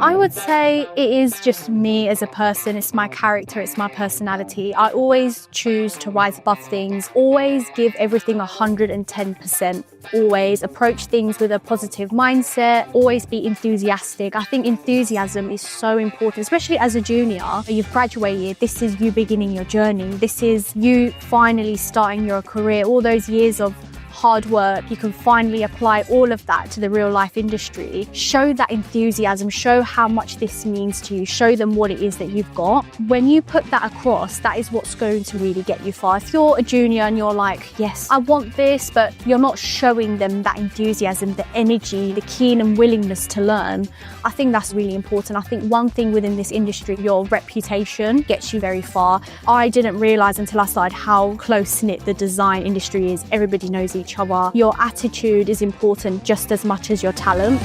I would say it is just me as a person. It's my character, it's my personality. I always choose to rise above things, always give everything 110%, always approach things with a positive mindset, always be enthusiastic. I think enthusiasm is so important, especially as a junior. You've graduated, this is you beginning your journey. This is you finally starting your career. All those years of hard work, you can finally apply all of that to the real life industry. Show that enthusiasm, show how much this means to you, show them what it is that you've got. When you put that across, that is what's going to really get you far. If you're a junior and you're like, yes, I want this, but you're not showing them that enthusiasm, the energy, the keen and willingness to learn, I think that's really important. I think one thing within this industry, your reputation gets you very far. I didn't realise until I started how close-knit the design industry is. Everybody knows each other. Your attitude is important just as much as your talent.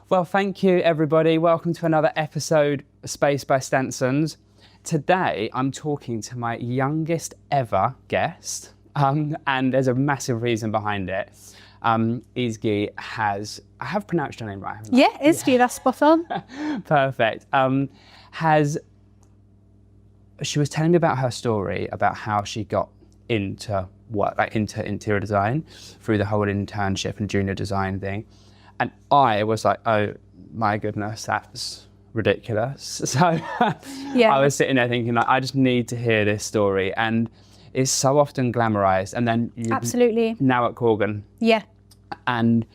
Well, thank you everybody. Welcome to another episode of Space by Stensons. Today I'm talking to my youngest ever guest, and there's a massive reason behind it. Ezgi has, I have pronounced your name right, haven't I? Yeah, Ezgi, that's spot on. Perfect. She was telling me about her story, about how she got into work, like into interior design through the whole internship and junior design thing. And I was like, oh my goodness, that's ridiculous. So yeah. I was sitting there thinking, like, I just need to hear this story. And it's so often glamorized. And then absolutely now at Corgan. Yeah. And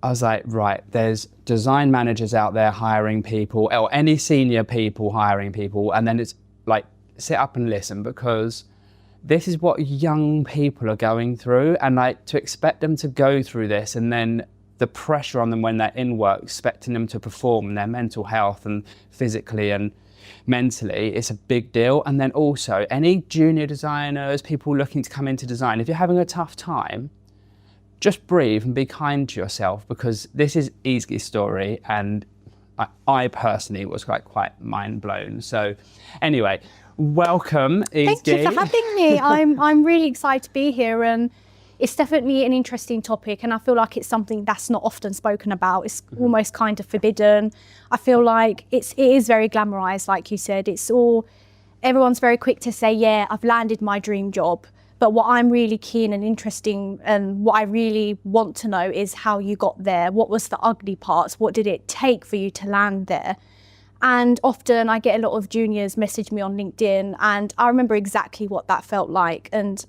I was like, right, there's design managers out there hiring people, or any senior people hiring people. And then it's like, sit up and listen, because this is what young people are going through, and like to expect them to go through this, and then the pressure on them when they're in work, expecting them to perform their mental health and physically and mentally, it's a big deal. And then also any junior designers, people looking to come into design, if you're having a tough time, just breathe and be kind to yourself, because this is Ezgi's story, and I personally was quite mind blown. So anyway, welcome, Ezgi. Thank you for having me. I'm really excited to be here, and it's definitely an interesting topic, and I feel like it's something that's not often spoken about. It's almost kind of forbidden. I feel like it is very glamorized, like you said. Everyone's very quick to say, yeah, I've landed my dream job. But what I'm really keen and interesting, and what I really want to know, is how you got there. What was the ugly parts? What did it take for you to land there? And often I get a lot of juniors message me on LinkedIn, and I remember exactly what that felt like. And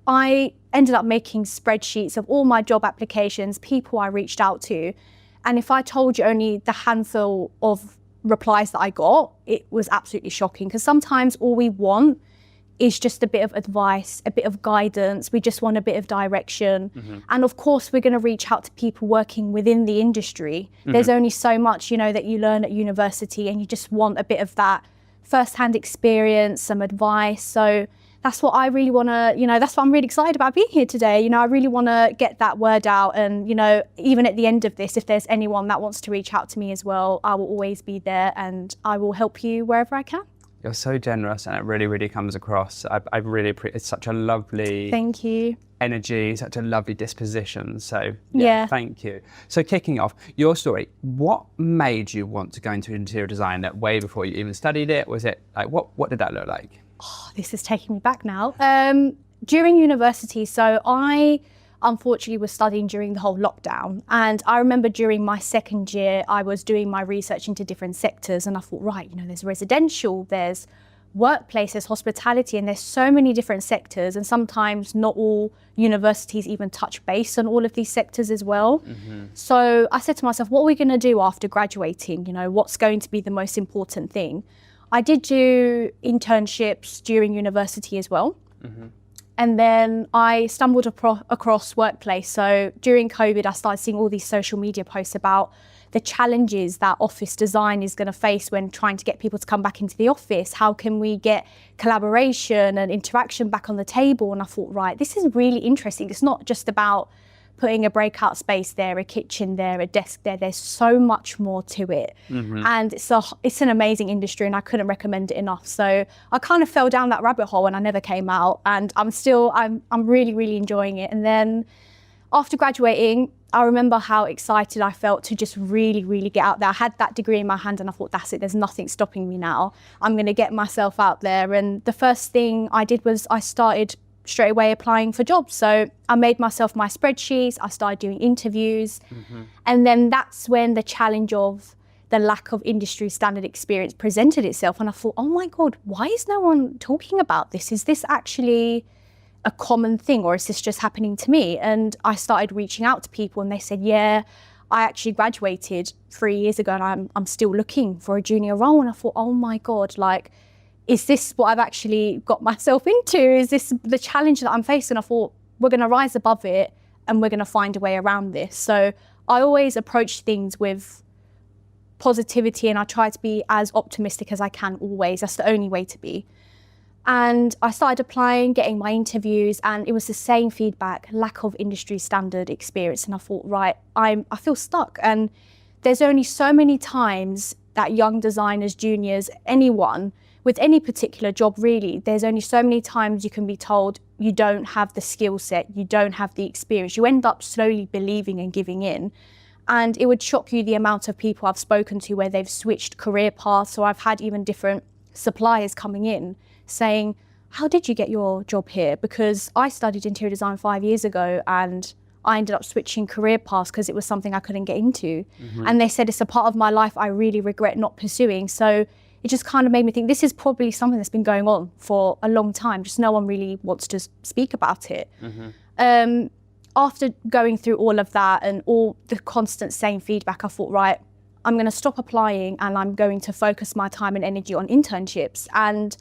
I ended up making spreadsheets of all my job applications, people I reached out to. And if I told you only the handful of replies that I got, it was absolutely shocking, because sometimes all we want is just a bit of advice, a bit of guidance. We just want a bit of direction. And of course, we're going to reach out to people working within the industry. There's only so much, that you learn at university, and you just want a bit of that first-hand experience, some advice. So that's what I really want to, that's what I'm really excited about being here today. I really want to get that word out. And, even at the end of this, if there's anyone that wants to reach out to me as well, I will always be there, and I will help you wherever I can. You're so generous, and it really, really comes across. I really appreciate. It's such a lovely thank you energy, such a lovely disposition. So yeah, thank you. So kicking off your story, what made you want to go into interior design that way before you even studied it? Was it like what did that look like? Oh, this is taking me back now. During university, so I unfortunately was studying during the whole lockdown. And I remember during my second year, I was doing my research into different sectors, and I thought, right, there's residential, there's workplace, there's hospitality, and there's so many different sectors. And sometimes not all universities even touch base on all of these sectors as well. So I said to myself, what are we going to do after graduating? What's going to be the most important thing? I did do internships during university as well. And then I stumbled across workplace. So during COVID, I started seeing all these social media posts about the challenges that office design is going to face when trying to get people to come back into the office. How can we get collaboration and interaction back on the table? And I thought, right, this is really interesting. It's not just about putting a breakout space there, a kitchen there, a desk there. There's so much more to it. And it's an amazing industry, and I couldn't recommend it enough. So I kind of fell down that rabbit hole, and I never came out, and I'm really, really enjoying it. And then after graduating, I remember how excited I felt to just really, really get out there. I had that degree in my hand and I thought, that's it, there's nothing stopping me now. I'm going to get myself out there. And the first thing I did was I started straight away applying for jobs. So I made myself my spreadsheets, I started doing interviews. And then that's when the challenge of the lack of industry standard experience presented itself. And I thought, oh my God, why is no one talking about this? Is this actually a common thing, or is this just happening to me? And I started reaching out to people and they said, yeah, I actually graduated 3 years ago and I'm still looking for a junior role. And I thought, oh my God, like, is this what I've actually got myself into? Is this the challenge that I'm facing? I thought, we're going to rise above it and we're going to find a way around this. So I always approach things with positivity and I try to be as optimistic as I can always. That's the only way to be. And I started applying, getting my interviews, and it was the same feedback, lack of industry standard experience. And I thought, right, I feel stuck. And there's only so many times that young designers, juniors, anyone with any particular job really, there's only so many times you can be told you don't have the skill set, you don't have the experience. You end up slowly believing and giving in. And it would shock you the amount of people I've spoken to where they've switched career paths, or I've had even different suppliers coming in saying, how did you get your job here? Because I studied interior design 5 years ago and I ended up switching career paths because it was something I couldn't get into. And they said, it's a part of my life I really regret not pursuing. So it just kind of made me think this is probably something that's been going on for a long time, just no one really wants to speak about it. After going through all of that and all the constant same feedback, I thought, right, I'm going to stop applying and I'm going to focus my time and energy on internships. And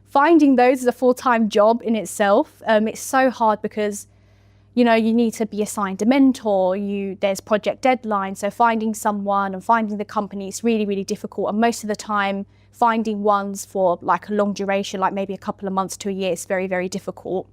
finding those is a full-time job in itself. It's so hard because, you know, you need to be assigned a mentor, there's project deadlines. So finding someone and finding the company is really, really difficult. And most of the time, finding ones for like a long duration, like maybe a couple of months to a year, is very, very difficult.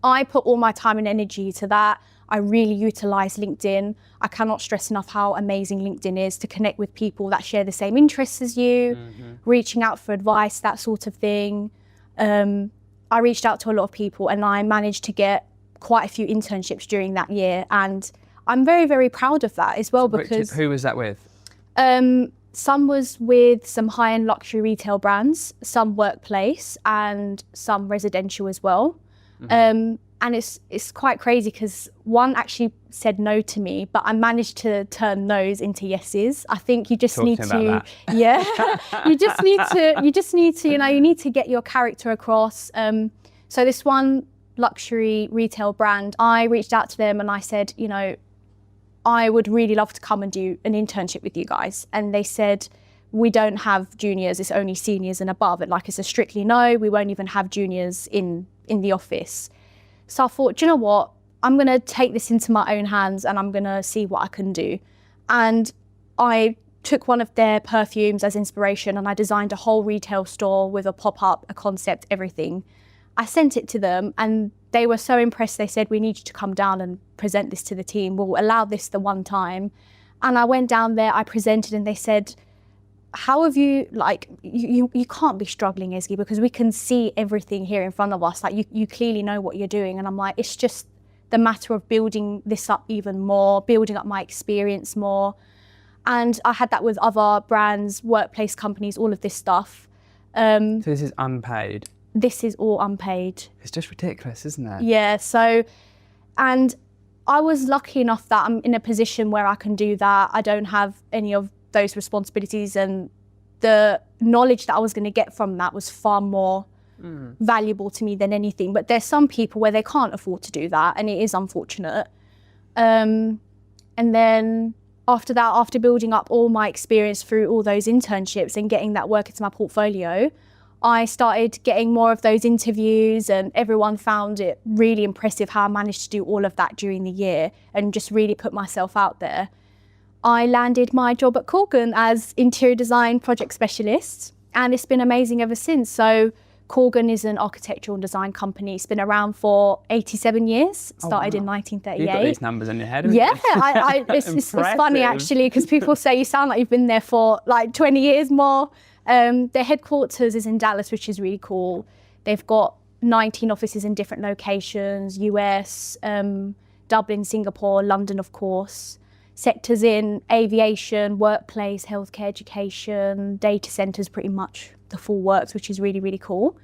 I put all my time and energy to that. I really utilize LinkedIn. I cannot stress enough how amazing LinkedIn is to connect with people that share the same interests as you, reaching out for advice, that sort of thing. I reached out to a lot of people and I managed to get quite a few internships during that year. And I'm very, very proud of that as well because... Who was that with? Some was with some high-end luxury retail brands, some workplace and some residential as well. And it's quite crazy because one actually said no to me, but I managed to turn no's into yeses. I think you just need to, yeah, you just need to, you know, you need to get your character across. So this one luxury retail brand, I reached out to them and I said, you know, I would really love to come and do an internship with you guys. And they said, we don't have juniors, it's only seniors and above. And like, it's a strictly no, we won't even have juniors in the office. So I thought, do you know what? I'm gonna take this into my own hands and I'm gonna see what I can do. And I took one of their perfumes as inspiration and I designed a whole retail store with a pop-up, a concept, everything. I sent it to them and they were so impressed. They said, we need you to come down and present this to the team. We'll allow this the one time. And I went down there, I presented and they said, how have you, like, you can't be struggling, Ezgi, because we can see everything here in front of us. Like you clearly know what you're doing. And I'm like, it's just the matter of building this up even more, building up my experience more. And I had that with other brands, workplace companies, all of this stuff. So this is unpaid? This is all unpaid. It's just ridiculous, isn't it? Yeah, so, and I was lucky enough that I'm in a position where I can do that. I don't have any of those responsibilities and the knowledge that I was going to get from that was far more valuable to me than anything. But there's some people where they can't afford to do that and it is unfortunate. And then after that, after building up all my experience through all those internships and getting that work into my portfolio, I started getting more of those interviews and everyone found it really impressive how I managed to do all of that during the year and just really put myself out there. I landed my job at Corgan as interior design project specialist and it's been amazing ever since. So Corgan is an architectural and design company. It's been around for 87 years, started in 1938. You've got these numbers in your head, yeah, it's funny actually because people say you sound like you've been there for like 20 years more. Their headquarters is in Dallas, which is really cool. They've got 19 offices in different locations, US, Dublin, Singapore, London, of course. Sectors in aviation, workplace, healthcare, education, data centres, pretty much the full works, which is really, really cool.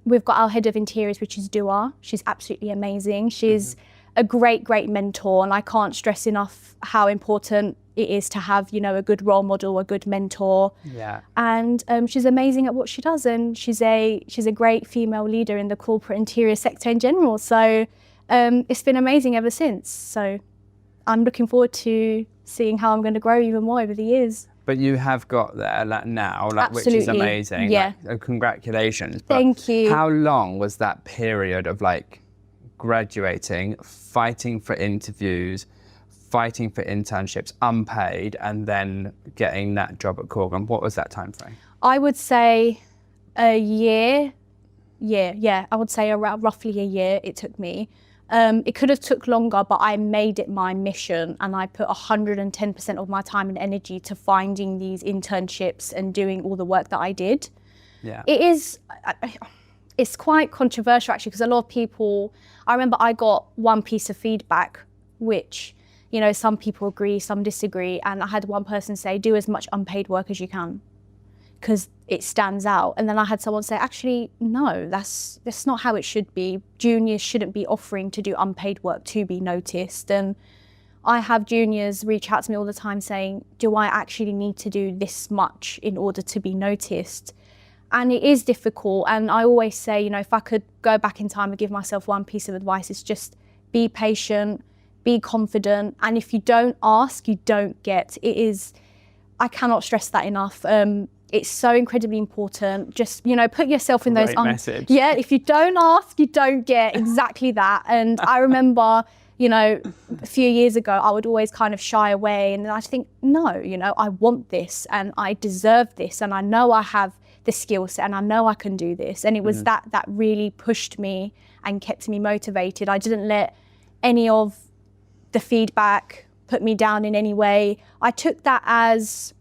We've got our head of interiors, which is Dua. She's absolutely amazing. She's a great, great mentor, and I can't stress enough how important it is to have, you know, a good role model, a good mentor. Yeah. And she's amazing at what she does, and she's a great female leader in the corporate interior sector in general. So it's been amazing ever since. So I'm looking forward to seeing how I'm going to grow even more over the years. But you have got there now, which is Absolutely. amazing. Yeah. Congratulations. But Thank you. How long was that period of graduating, fighting for interviews, fighting for internships, unpaid, and then getting that job at Corgan? What was that time frame? I would say a year. Yeah. I would say around roughly a year it took me. It could have took longer, but I made it my mission, and I put 110% of my time and energy to finding these internships and doing all the work that I did. Yeah. It's quite controversial actually, because a lot of people, I remember I got one piece of feedback, which, you know, some people agree, some disagree. And I had one person say, do as much unpaid work as you can, because it stands out. And then I had someone say, actually, no, that's not how it should be. Juniors shouldn't be offering to do unpaid work to be noticed. And I have juniors reach out to me all the time saying, do I actually need to do this much in order to be noticed? And it is difficult. And I always say, you know, if I could go back in time and give myself one piece of advice, it's just be patient, be confident. And if you don't ask, you don't get. I cannot stress that enough. It's so incredibly important. Just, you know, put yourself in those. Great message. Yeah, if you don't ask, you don't get. Exactly that. And I remember, you know, a few years ago, I would always kind of shy away. And I think, no, you know, I want this and I deserve this. And I know I have the skill set and I know I can do this. And it was that really pushed me and kept me motivated. I didn't let any of the feedback put me down in any way. I took that as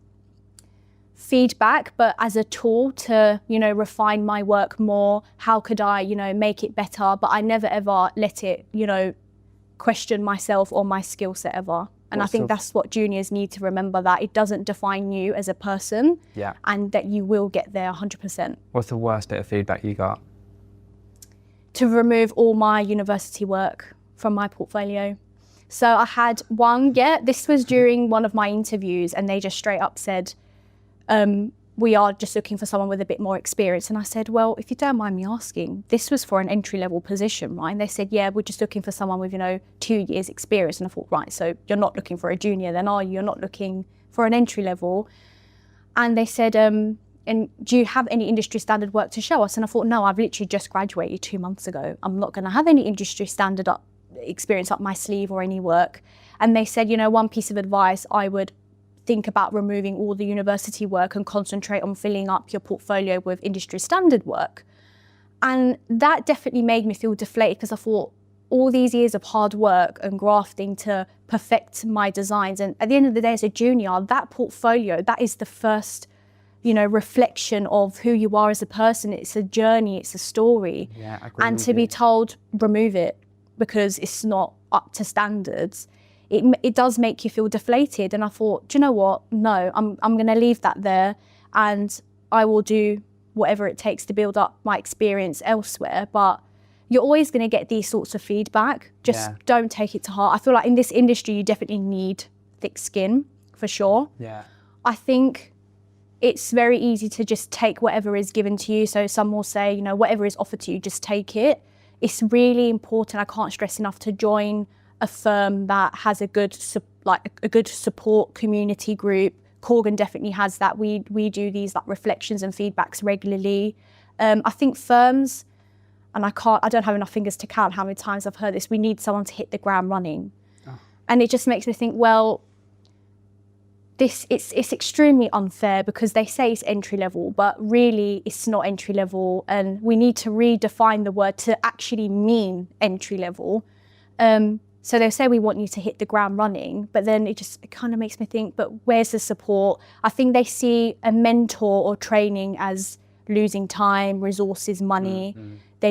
feedback, but as a tool to, you know, refine my work more. How could I, you know, make it better? But I never ever let it, you know, question myself or my skill set ever. And I think that's what juniors need to remember, that it doesn't define you as a person, and that you will get there 100%. What's the worst bit of feedback you got? To remove all my university work from my portfolio. So I had one, this was during one of my interviews, and they just straight up said, we are just looking for someone with a bit more experience. And I said, well, if you don't mind me asking, this was for an entry-level position, right? And they said, yeah, we're just looking for someone with, you know, 2 years experience. And I thought, right, so you're not looking for a junior then, are you? You're not looking for an entry level. And they said, and do you have any industry standard work to show us? And I thought, no, I've literally just graduated 2 months ago. I'm not gonna have any industry standard experience up my sleeve or any work. And they said, you know, one piece of advice, I would think about removing all the university work and concentrate on filling up your portfolio with industry standard work. And that definitely made me feel deflated, because I thought all these years of hard work and grafting to perfect my designs. And at the end of the day, as a junior, that portfolio, that is the first, you know, reflection of who you are as a person. It's a journey, it's a story. Yeah, I agree. And to be told, remove it because it's not up to standards, it does make you feel deflated. And I thought, do you know what? No, I'm going to leave that there, and I will do whatever it takes to build up my experience elsewhere. But you're always going to get these sorts of feedback. Just don't take it to heart. I feel like in this industry, you definitely need thick skin, for sure. Yeah. I think it's very easy to just take whatever is given to you. So some will say, you know, whatever is offered to you, just take it. It's really important. I can't stress enough to join a firm that has a good support community group. Corgan definitely has that. We do these like reflections and feedbacks regularly. I think firms, and I don't have enough fingers to count how many times I've heard this, we need someone to hit the ground running. Oh. And it just makes me think, well, it's extremely unfair, because they say it's entry level, but really it's not entry level, and we need to redefine the word to actually mean entry level. So they say we want you to hit the ground running, but then it kind of makes me think, but where's the support? I think they see a mentor or training as losing time, resources, money.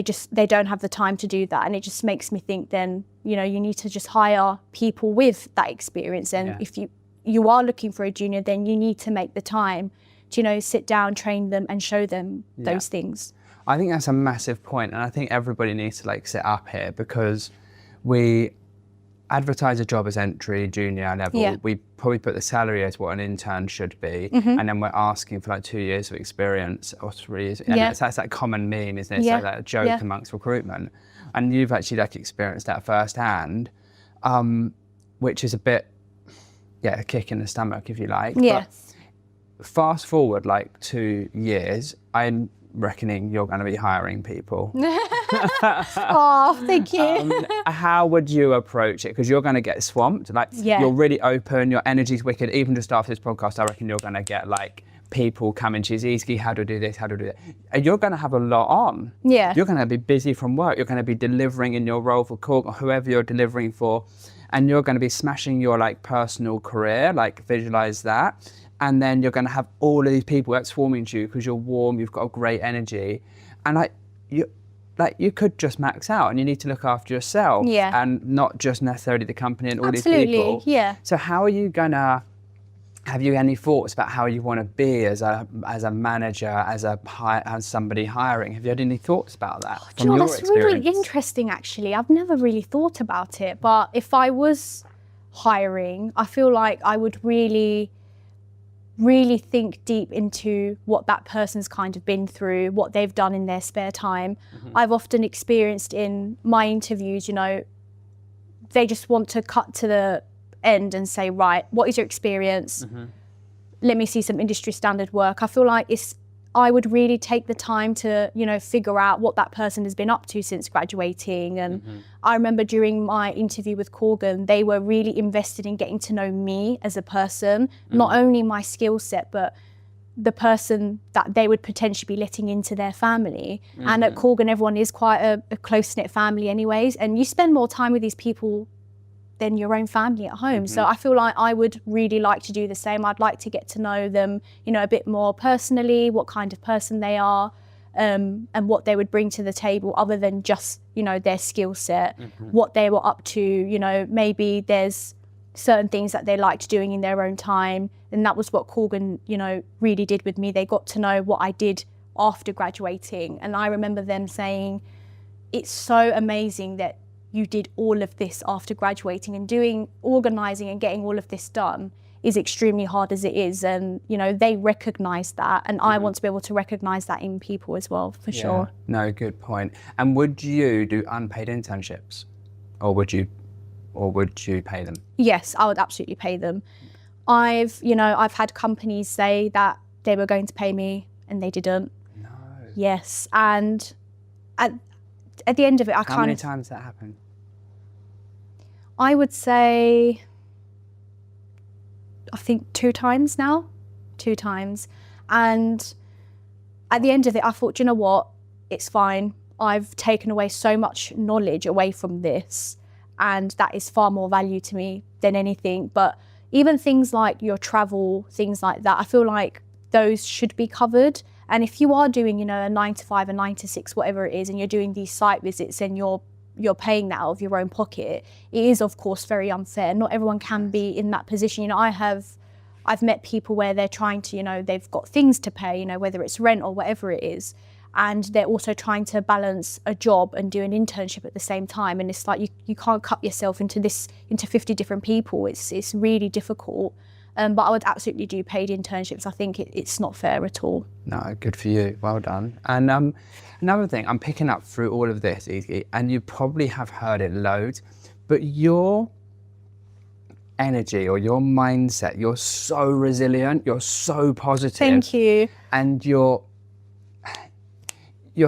they don't have the time to do that. And it just makes me think then, you know, you need to just hire people with that experience. And if you are looking for a junior, then you need to make the time to, you know, sit down, train them and show them those things. I think that's a massive point, and I think everybody needs to like sit up here, because we advertise a job as entry, junior level. We probably put the salary as what an intern should be, and then we're asking for like 2 years of experience or 3 years. And that's that common meme, isn't it? It's like that joke amongst recruitment. And you've actually like experienced that firsthand, which is a bit, a kick in the stomach, if you like. Yes. But fast forward like 2 years, I'm reckoning you're going to be hiring people. Oh, thank you. How would you approach it? Because you're going to get swamped. Like you're really open, your energy's wicked. Even just after this podcast, I reckon you're going to get like people coming to you, Ezgi, how to do this, how to do that. And you're going to have a lot on. Yeah. You're going to be busy from work. You're going to be delivering in your role for Cork or whoever you're delivering for. And you're going to be smashing your like personal career, like visualize that. And then you're going to have all of these people that's swarming to you because you're warm, you've got a great energy. And you could just max out, and you need to look after yourself and not just necessarily the company and all these people. Yeah. So how are you going to, have you any thoughts about how you want to be as a manager, as somebody hiring? Have you had any thoughts about that from your that's experience? Really interesting, actually. I've never really thought about it, but if I was hiring, I feel like I would really think deep into what that person's kind of been through, what they've done in their spare time. I've often experienced in my interviews, you know, they just want to cut to the end and say, right, what is your experience? Let me see some industry standard work. I feel like I would really take the time to, you know, figure out what that person has been up to since graduating. And I remember during my interview with Corgan, they were really invested in getting to know me as a person, not only my skill set, but the person that they would potentially be letting into their family. And at Corgan, everyone is quite a close-knit family anyways. And you spend more time with these people than your own family at home. So I feel like I would really like to do the same. I'd like to get to know them, you know, a bit more personally, what kind of person they are, and what they would bring to the table other than just, you know, their skill set, what they were up to, you know, maybe there's certain things that they liked doing in their own time. And that was what Corgan, you know, really did with me. They got to know what I did after graduating. And I remember them saying, it's so amazing that you did all of this after graduating, and organising and getting all of this done is extremely hard as it is. And, you know, they recognise that, and I want to be able to recognise that in people as well, for sure. No, good point. And would you do unpaid internships, or would you pay them? Yes, I would absolutely pay them. I've had companies say that they were going to pay me and they didn't. No. Yes, and at the end of it, How many times that happened? I would say, I think 2 times now. 2 times. And at the end of it, I thought, you know what? It's fine. I've taken away so much knowledge away from this, and that is far more value to me than anything. But even things like your travel, things like that, I feel like those should be covered. And if you are doing, you know, a 9 to 5, a 9 to 6, whatever it is, and you're doing these site visits and you're paying that out of your own pocket, it is of course very unfair. Not everyone can be in that position. You know, I've met people where they're trying to, you know, they've got things to pay, you know, whether it's rent or whatever it is, and they're also trying to balance a job and do an internship at the same time. And it's like you can't cut yourself into 50 different people. It's really difficult. But I would absolutely do paid internships. I think it's not fair at all. No, good for you. Well done. And another thing, I'm picking up through all of this, Ezgi, and you probably have heard it loads, but your energy or your mindset, you're so resilient, you're so positive. Thank you. And you're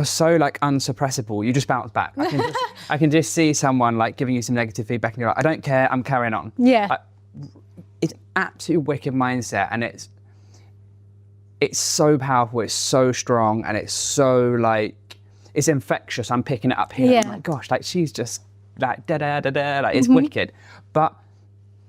so like unsuppressible. You just bounce back. I can just see someone like giving you some negative feedback and you're like, I don't care, I'm carrying on. Yeah. It's absolute wicked mindset, and it's so powerful, it's so strong, and it's so like, it's infectious. I'm picking it up here. Yeah. I'm like, gosh, like she's just like da da da da, like it's wicked. But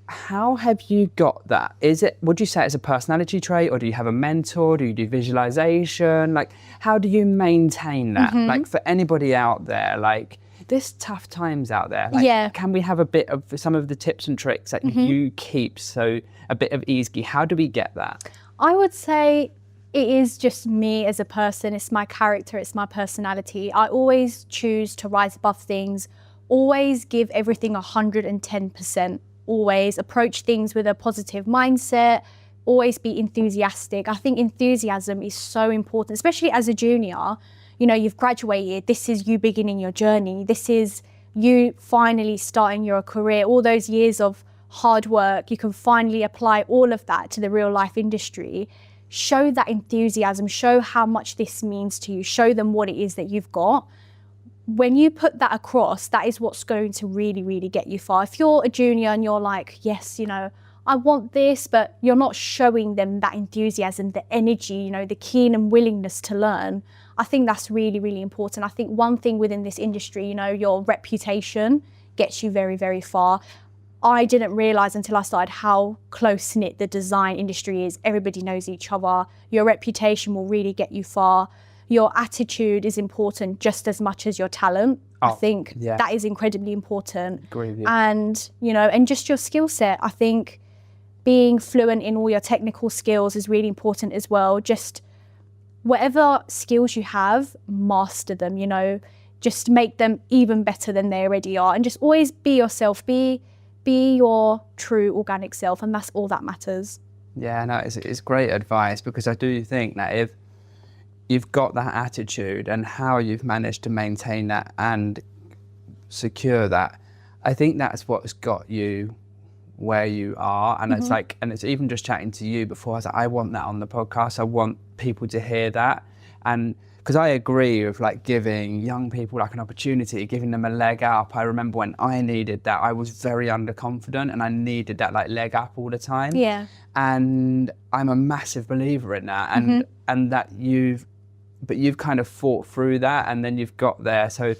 how have you got that? Would you say it's a personality trait, or do you have a mentor? Do you do visualization? Like, how do you maintain that? Like, for anybody out there, like, there's tough times out there. Like, can we have a bit of some of the tips and tricks that you keep? So a bit of Ezgi, how do we get that? I would say it is just me as a person. It's my character, it's my personality. I always choose to rise above things, always give everything 110%. Always approach things with a positive mindset, always be enthusiastic. I think enthusiasm is so important, especially as a junior. You know, you've graduated, this is you beginning your journey. This is you finally starting your career. All those years of hard work, you can finally apply all of that to the real life industry. Show that enthusiasm, show how much this means to you, show them what it is that you've got. When you put that across, that is what's going to really, really get you far. If you're a junior and you're like, yes, you know, I want this, but you're not showing them that enthusiasm, the energy, you know, the keen and willingness to learn, I think that's really, really important. I think one thing within this industry, you know, your reputation gets you very, very far. I didn't realize until I started how close-knit the design industry is. Everybody knows each other. Your reputation will really get you far. Your attitude is important just as much as your talent. I think that is incredibly important. Agree with you. And, you know, and just your skill set. I think being fluent in all your technical skills is really important as well. Just whatever skills you have, master them, you know, just make them even better than they already are. And just always be yourself, be your true organic self. And that's all that matters. Yeah, no, it's great advice, because I do think that if you've got that attitude and how you've managed to maintain that and secure that, I think that's what's got you where you are. And it's like, and it's even just chatting to you before, I was like, I want that on the podcast. I want people to hear that. And because I agree with like giving young people like an opportunity, giving them a leg up. I remember when I needed that, I was very underconfident and I needed that like leg up all the time. Yeah. And I'm a massive believer in that. And that you've kind of fought through that, and then you've got there. So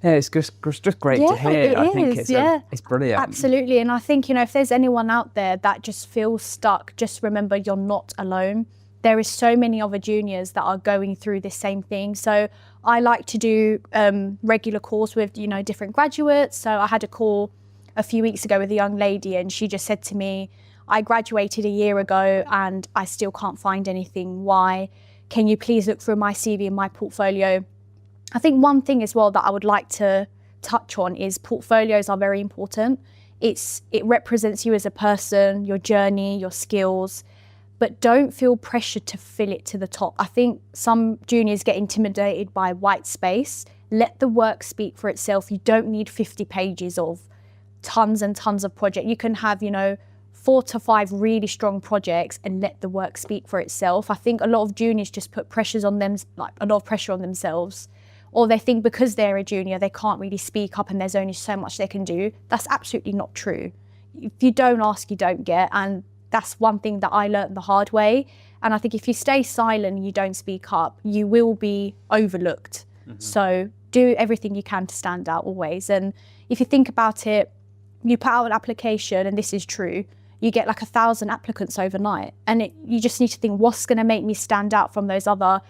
yeah, it's just great to hear. I think it's brilliant. Absolutely. And I think, you know, if there's anyone out there that just feels stuck, just remember you're not alone. There is so many other juniors that are going through this same thing. So I like to do regular calls with, you know, different graduates. So I had a call a few weeks ago with a young lady, and she just said to me, I graduated a year ago and I still can't find anything. Why? Can you please look through my CV and my portfolio? I think one thing as well that I would like to touch on is portfolios are very important. It represents you as a person, your journey, your skills, but don't feel pressured to fill it to the top. I think some juniors get intimidated by white space. Let the work speak for itself. You don't need 50 pages of tons and tons of projects. You can have, you know, 4 to 5 really strong projects and let the work speak for itself. I think a lot of juniors just put pressures on them, like a lot of pressure on themselves, or they think because they're a junior, they can't really speak up and there's only so much they can do. That's absolutely not true. If you don't ask, you don't get. And that's one thing that I learned the hard way. And I think if you stay silent and you don't speak up, you will be overlooked. So do everything you can to stand out always. And if you think about it, you put out an application, and this is true, you get like 1,000 applicants overnight. And you just need to think, what's going to make me stand out from those other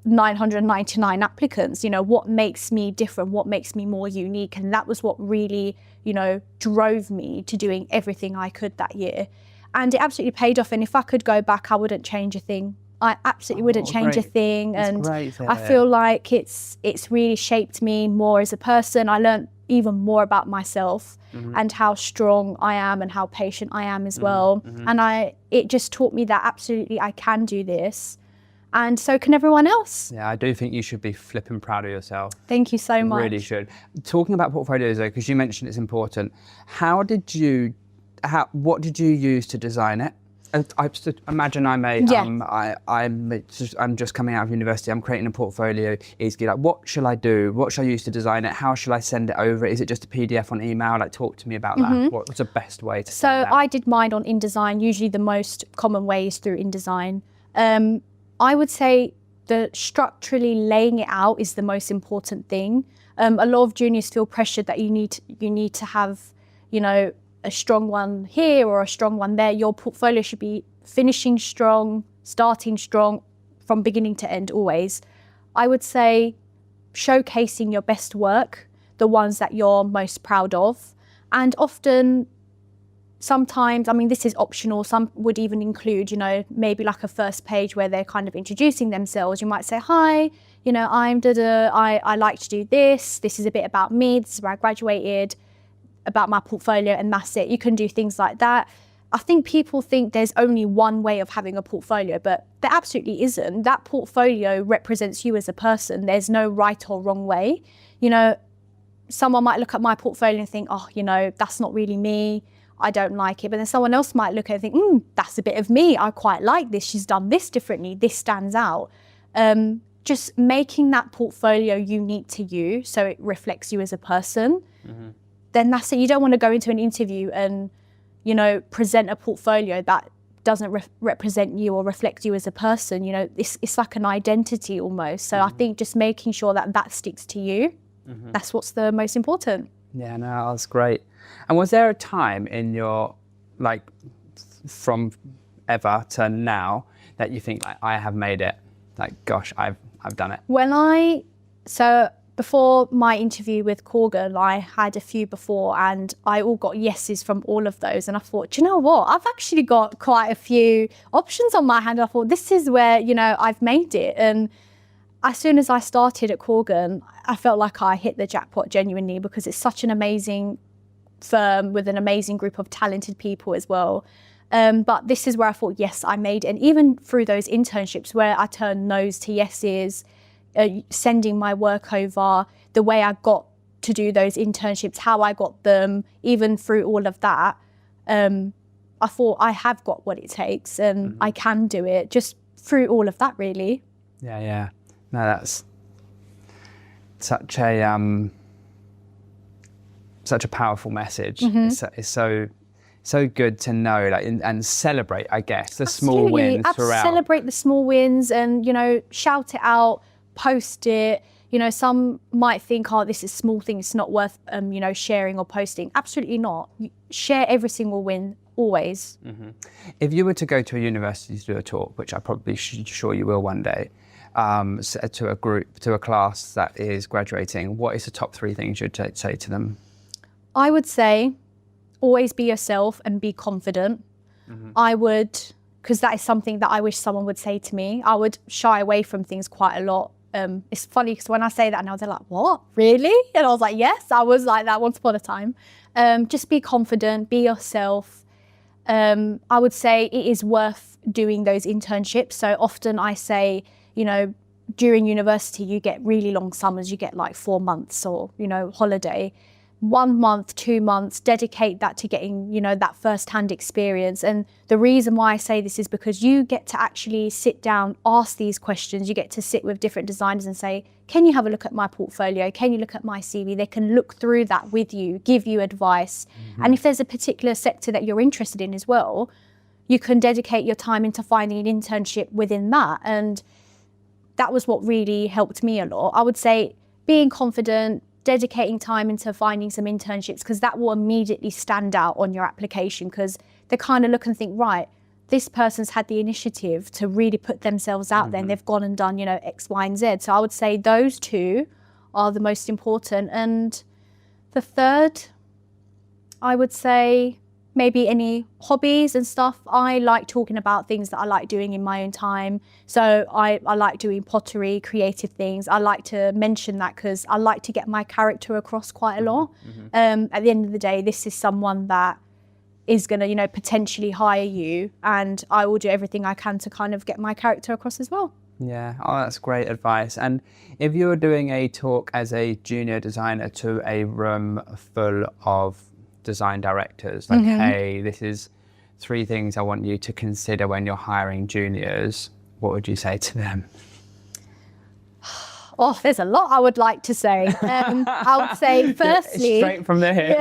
999 applicants? You know, what makes me different? What makes me more unique? And that was what really, you know, drove me to doing everything I could that year. And it absolutely paid off. And if I could go back, I wouldn't change a thing. I absolutely wouldn't change a thing. That's and great. I feel like it's really shaped me more as a person. I learned even more about myself and how strong I am and how patient I am as well. And it just taught me that absolutely I can do this, and so can everyone else. Yeah, I do think you should be flipping proud of yourself. Thank you so much. Really should. Talking about portfolios though, because you mentioned it's important, what did you use to design it? I imagine I'm just coming out of university, I'm creating a portfolio. Ezgi, like, what shall I do? What shall I use to design it? How shall I send it over? Is it just a PDF on email? Like, talk to me about that. What's the best way to send that? I did mine on InDesign. Usually the most common way is through InDesign. I would say that structurally laying it out is the most important thing. A lot of juniors feel pressured that you need to have, you know, a strong one here or a strong one there. Your portfolio should be finishing strong, starting strong, from beginning to end always. I would say showcasing your best work, the ones that you're most proud of. And often, sometimes, I mean, this is optional. Some would even include, you know, maybe like a first page where they're kind of introducing themselves. You might say, hi, you know, I'm I like to do this. This is a bit about me. This is where I graduated, about my portfolio, and that's it. You can do things like that. I think people think there's only one way of having a portfolio, but there absolutely isn't. That portfolio represents you as a person. There's no right or wrong way. You know, someone might look at my portfolio and think, oh, you know, that's not really me. I don't like it. But then someone else might look at it and think, that's a bit of me. I quite like this. She's done this differently. This stands out. Just making that portfolio unique to you so it reflects you as a person. Then that's it. You don't want to go into an interview and, you know, present a portfolio that doesn't represent you or reflect you as a person. You know, it's like an identity almost. So I think just making sure that that sticks to you, that's what's the most important. Yeah, no, that's great. And was there a time in your, like, from ever to now that you think, like, I have made it? Like, gosh, I've done it. So before my interview with Corgan, I had a few before and I all got yeses from all of those. And I thought, do you know what? I've actually got quite a few options on my hand. I thought, this is where, you know, I've made it. And as soon as I started at Corgan, I felt like I hit the jackpot genuinely, because it's such an amazing firm with an amazing group of talented people as well. But this is where I thought, yes, I made it. And even through those internships where I turned no's to yeses, sending my work over, the way I got to do those internships, how I got them, even through all of that, I thought I have got what it takes and I can do it, just through all of that, really. Yeah. No, that's such a powerful message. It's so good to know, like, and celebrate, I guess, the small wins throughout. Celebrate the small wins and, you know, shout it out, post it. You know, some might think, oh, this is a small thing, it's not worth, you know, sharing or posting. Absolutely not. Share every single win, always. If you were to go to a university to do a talk, which I probably sure you will one day, to a group, to a class that is graduating, what is the top 3 things you'd say to them? I would say, always be yourself and be confident. I would, because that is something that I wish someone would say to me. I would shy away from things quite a lot. It's funny because when I say that now, they're like, what, really? And I was like, yes, I was like that once upon a time. Just be confident, be yourself. I would say it is worth doing those internships. So often I say, you know, during university, you get really long summers, you get like 4 months or, you know, holiday. 1 month, 2 months, dedicate that to getting, you know, that first-hand experience. And the reason why I say this is because you get to actually sit down, ask these questions. You get to sit with different designers and say, can you have a look at my portfolio? Can you look at my CV? They can look through that with you, give you advice. And if there's a particular sector that you're interested in as well, you can dedicate your time into finding an internship within that. And that was what really helped me a lot. I would say being confident, dedicating time into finding some internships, because that will immediately stand out on your application, because they kind of look and think, right, this person's had the initiative to really put themselves out there and they've gone and done, you know, X, Y, and Z. So I would say those 2 are the most important. And the third, I would say maybe any hobbies and stuff. I like talking about things that I like doing in my own time. So I like doing pottery, creative things. I like to mention that because I like to get my character across quite a lot. At the end of the day, this is someone that is going to, you know, potentially hire you, and I will do everything I can to kind of get my character across as well. Yeah, oh, that's great advice. And if you were doing a talk as a junior designer to a room full of design directors, like, hey, this is 3 things I want you to consider when you're hiring juniors, what would you say to them? Oh, there's a lot I would like to say. I would say, firstly, straight from the hip.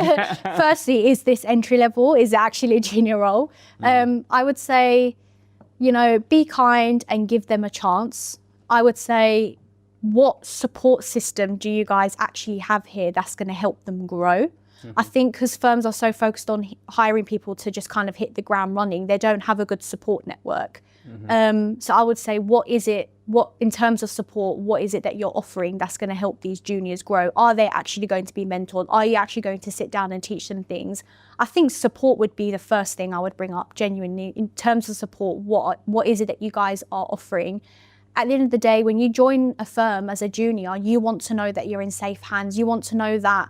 Firstly, is this entry level? Is it actually a junior role? I would say, you know, be kind and give them a chance. I would say, what support system do you guys actually have here that's going to help them grow? I think because firms are so focused on hiring people to just kind of hit the ground running, they don't have a good support network. So I would say, what in terms of support, what is it that you're offering that's going to help these juniors grow? Are they actually going to be mentored? Are you actually going to sit down and teach them things? I think support would be the first thing I would bring up, genuinely. In terms of support, what is it that you guys are offering? At the end of the day, when you join a firm as a junior, you want to know that you're in safe hands. You want to know that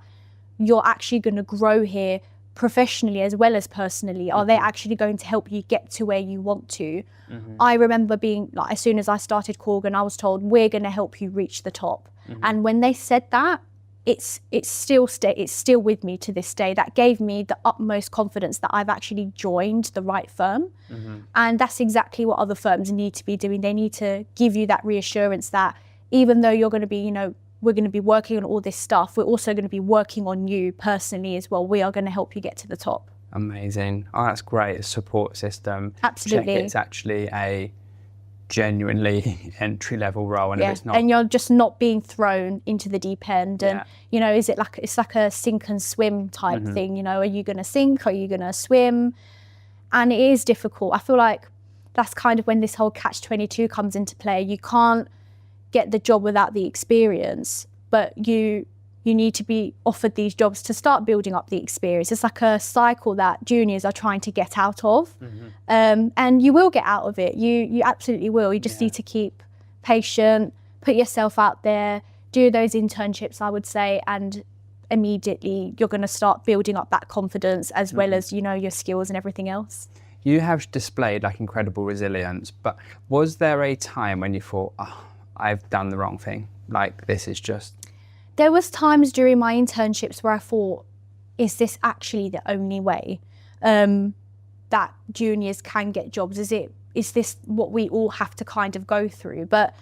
you're actually going to grow here professionally as well as personally. Are they actually going to help you get to where you want to? I remember being like, as soon as I started Corgan, I was told, we're going to help you reach the top. And when they said that, it's still with me to this day. That gave me the utmost confidence that I've actually joined the right firm. And that's exactly what other firms need to be doing. They need to give you that reassurance that even though you're going to be, we're going to be working on all this stuff, we're also going to be working on you personally as well. We are going to help you get to the top. Amazing. Oh, that's great. A support system. Absolutely. Check it's actually a genuinely entry-level role, and if it's not, and you're just not being thrown into the deep end. And is it like, it's like a sink and swim type thing? Are you going to sink? Are you going to swim? And it is difficult. I feel like that's kind of when this whole catch-22 comes into play. You can't get the job without the experience, but you need to be offered these jobs to start building up the experience. It's like a cycle that juniors are trying to get out of. And you will get out of it. You absolutely will. You just need to keep patient, put yourself out there, do those internships, I would say, and immediately you're going to start building up that confidence as well as, your skills and everything else. You have displayed like incredible resilience, but was there a time when you thought, I've done the wrong thing? Like, this is just... There was times during my internships where I thought, is this actually the only way that juniors can get jobs? Is this what we all have to kind of go through? But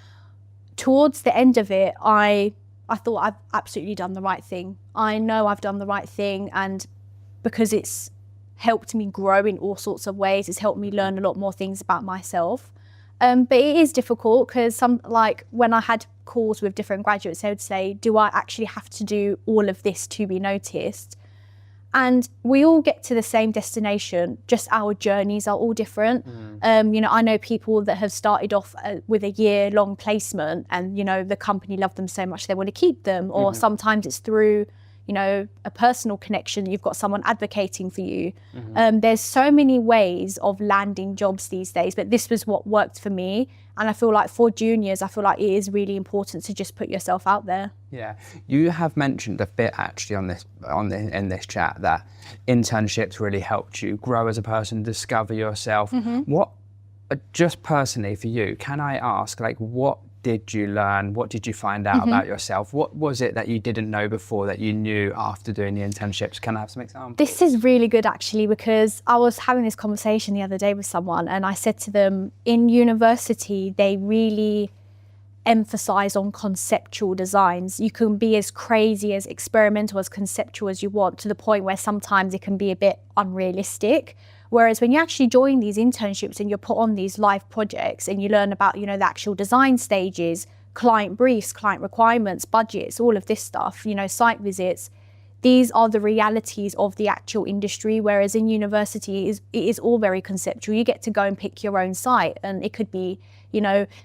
towards the end of it, I thought I've absolutely done the right thing. I know I've done the right thing, and because it's helped me grow in all sorts of ways, it's helped me learn a lot more things about myself. But it is difficult because when I had calls with different graduates, they would say, do I actually have to do all of this to be noticed? And we all get to the same destination, just our journeys are all different. I know people that have started off with a year-long placement and, the company loved them so much they want to keep them. Or sometimes it's through, a personal connection. You've got someone advocating for you. There's so many ways of landing jobs these days, but this was what worked for me. And I feel like for juniors, it is really important to just put yourself out there. Yeah, you have mentioned a bit actually in this chat that internships really helped you grow as a person, discover yourself. What, just personally for you, can I ask, what did you learn? What did you find out about yourself? What was it that you didn't know before that you knew after doing the internships? Can I have some examples? This is really good actually, because I was having this conversation the other day with someone and I said to them, in university, they really emphasize on conceptual designs. You can be as crazy, as experimental, as conceptual as you want, to the point where sometimes it can be a bit unrealistic. Whereas when you actually join these internships and you're put on these live projects and you learn about, the actual design stages, client briefs, client requirements, budgets, all of this stuff, site visits, these are the realities of the actual industry. Whereas in university, it is all very conceptual. You get to go and pick your own site and it could be,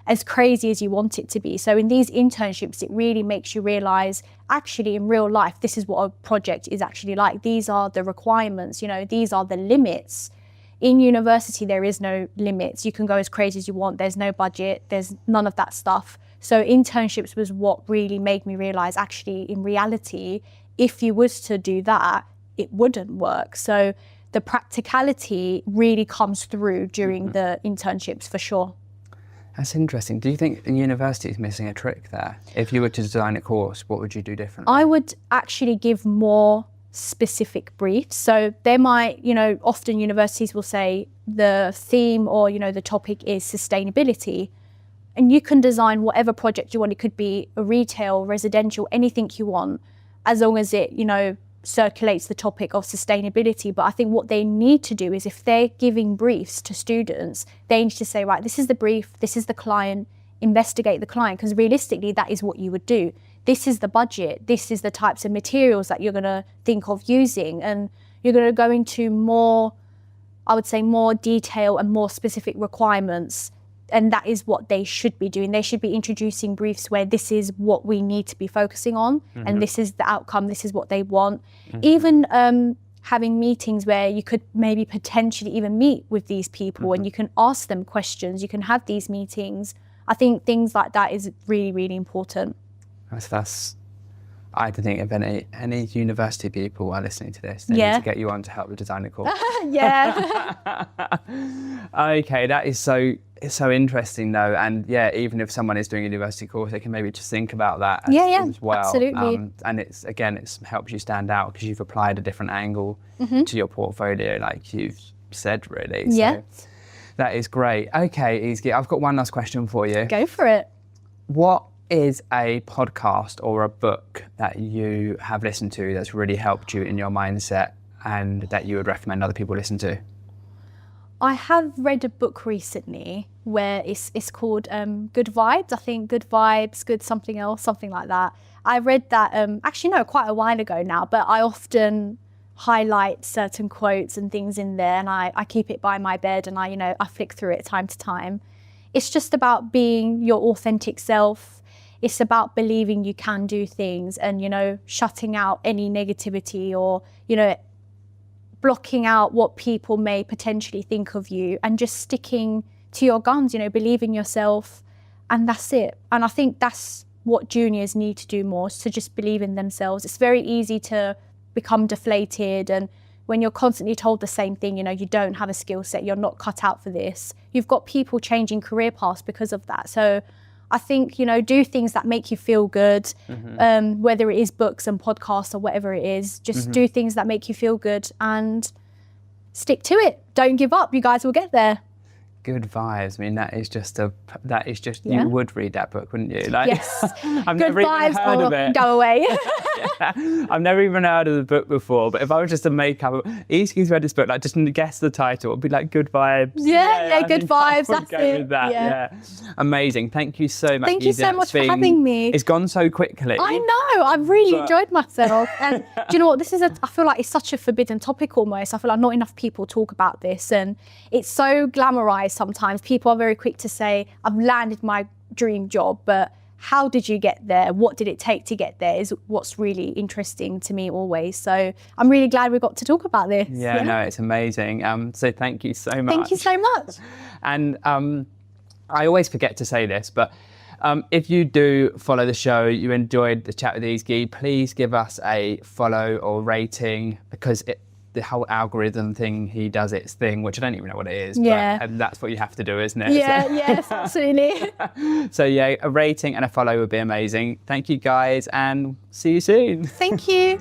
as crazy as you want it to be. So in these internships, it really makes you realize, actually in real life, this is what a project is actually like. These are the requirements, these are the limits. In university, there is no limits. You can go as crazy as you want. There's no budget. There's none of that stuff. So internships was what really made me realize, actually, in reality, if you was to do that, it wouldn't work. So the practicality really comes through during the internships for sure. That's interesting. Do you think the university is missing a trick there? If you were to design a course, what would you do differently? I would actually give more specific briefs. So there might, often universities will say the theme or, the topic is sustainability. And you can design whatever project you want. It could be a retail, residential, anything you want, as long as it, circulates the topic of sustainability. But I think what they need to do is, if they're giving briefs to students, they need to say, right, this is the brief, this is the client, investigate the client, because realistically, that is what you would do. this is the budget, this is the types of materials that you're going to think of using, and you're going to go into more, I would say, more detail and more specific requirements. And that is what they should be doing. They should be introducing briefs where this is what we need to be focusing on, and this is the outcome, this is what they want. Even having meetings where you could maybe potentially even meet with these people and you can ask them questions, you can have these meetings. I think things like that is really, really important. I think if any university people are listening to this, they need to get you on to help the designer course. Okay, that is it's so interesting though. And yeah, even if someone is doing a university course, they can maybe just think about that as well. Absolutely. And it helps you stand out because you've applied a different angle to your portfolio, like you've said, really. So that is great. Okay, Ezgi, I've got one last question for you. Go for it. What is a podcast or a book that you have listened to that's really helped you in your mindset and that you would recommend other people listen to? I have read a book recently where it's called Good Vibes. I think Good Vibes, Good something else, something like that. I read that, quite a while ago now, but I often highlight certain quotes and things in there, and I keep it by my bed, and I flick through it time to time. It's just about being your authentic self. It's about believing you can do things and, shutting out any negativity or, blocking out what people may potentially think of you and just sticking to your guns, believe in yourself, and that's it. And I think that's what juniors need to do more, is to just believe in themselves. It's very easy to become deflated, and when you're constantly told the same thing, you don't have a skill set, you're not cut out for this. You've got people changing career paths because of that. So I think, do things that make you feel good, whether it is books and podcasts or whatever it is, just do things that make you feel good and stick to it. Don't give up. You guys will get there. Good Vibes. I mean, that is just you would read that book, wouldn't you? Yes. I've Good never vibes even heard of it. Go away. I've never even heard of the book before, but if I was just to make up, Ezgi's read this book, like just to guess the title, it'd be like Good Vibes. Yeah, Good Vibes. That's it. With that. Yeah. Amazing. Thank you so much. Thank you so much for having me. It's gone so quickly. I know. I've really enjoyed myself. And do you know what? I feel like it's such a forbidden topic almost. I feel like not enough people talk about this, and it's so glamorized sometimes. People are very quick to say, I've landed my dream job, but how did you get there? What did it take to get there is what's really interesting to me always. So I'm really glad we got to talk about this. Yeah, no, it's amazing. So thank you so much. Thank you so much. And I always forget to say this, but if you do follow the show, you enjoyed the chat with Ezgi, please give us a follow or rating, because the whole algorithm thing, he does its thing, which I don't even know what it is, but that's what you have to do, isn't it? Yes, absolutely. So yeah, a rating and a follow would be amazing. Thank you guys, and see you soon. Thank you.